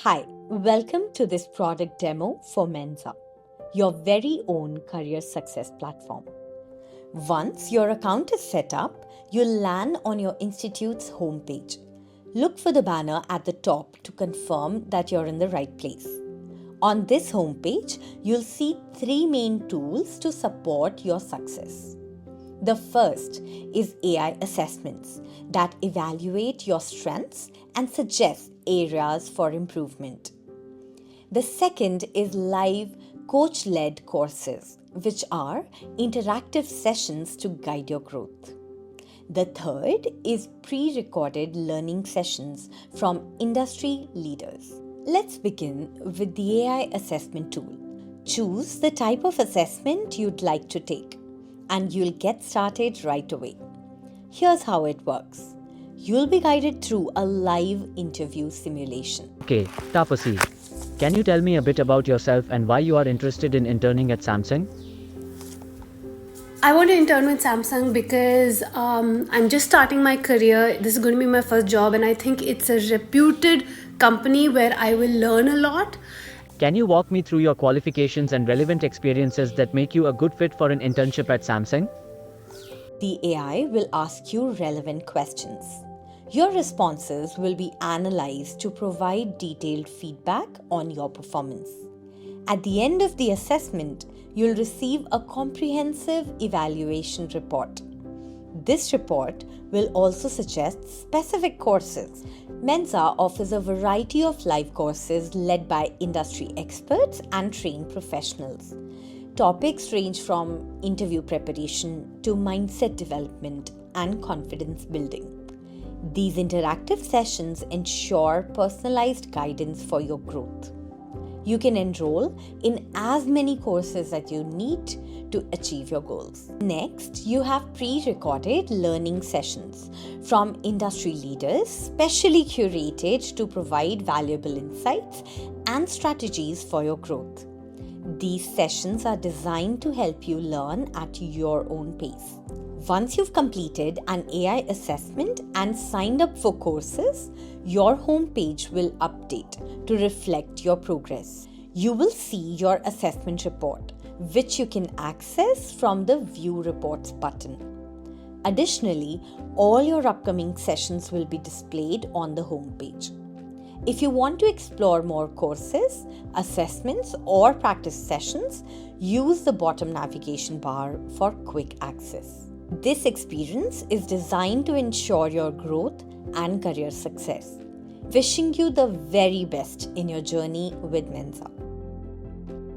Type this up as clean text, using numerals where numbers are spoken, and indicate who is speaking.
Speaker 1: Hi, welcome to this product demo for Mentza, your very own career success platform. Once your account is set up, you'll land on your institute's homepage. Look for the banner at the top to confirm that you're in the right place. On this homepage, you'll see three main tools to support your success. The first is AI assessments that evaluate your strengths and suggest areas for improvement. The second is live coach-led courses, which are interactive sessions to guide your growth. The third is pre-recorded learning sessions from industry leaders. Let's begin with the AI assessment tool. Choose the type of assessment you'd like to take, and you'll get started right away. Here's how it works. You'll be guided through a live interview simulation.
Speaker 2: Okay, Tapasi, can you tell me a bit about yourself and why you are interested in interning at Samsung?
Speaker 3: I want to intern with Samsung because I'm just starting my career. This is going to be my first job, and I think it's a reputed company where I will learn a lot.
Speaker 2: Can you walk me through your qualifications and relevant experiences that make you a good fit for an internship at Samsung?
Speaker 1: The AI will ask you relevant questions. Your responses will be analyzed to provide detailed feedback on your performance. At the end of the assessment, you'll receive a comprehensive evaluation report. This report will also suggest specific courses. Mentza offers a variety of live courses led by industry experts and trained professionals. Topics range from interview preparation to mindset development and confidence building. These interactive sessions ensure personalized guidance for your growth. You can enroll in as many courses as you need to achieve your goals. Next, you have pre-recorded learning sessions from industry leaders, specially curated to provide valuable insights and strategies for your growth. These sessions are designed to help you learn at your own pace. Once you've completed an AI assessment and signed up for courses, your homepage will update to reflect your progress. You will see your assessment report, which you can access from the View Reports button. Additionally, all your upcoming sessions will be displayed on the homepage. If you want to explore more courses, assessments, or practice sessions, use the bottom navigation bar for quick access. This experience is designed to ensure your growth and career success. Wishing you the very best in your journey with Mentza.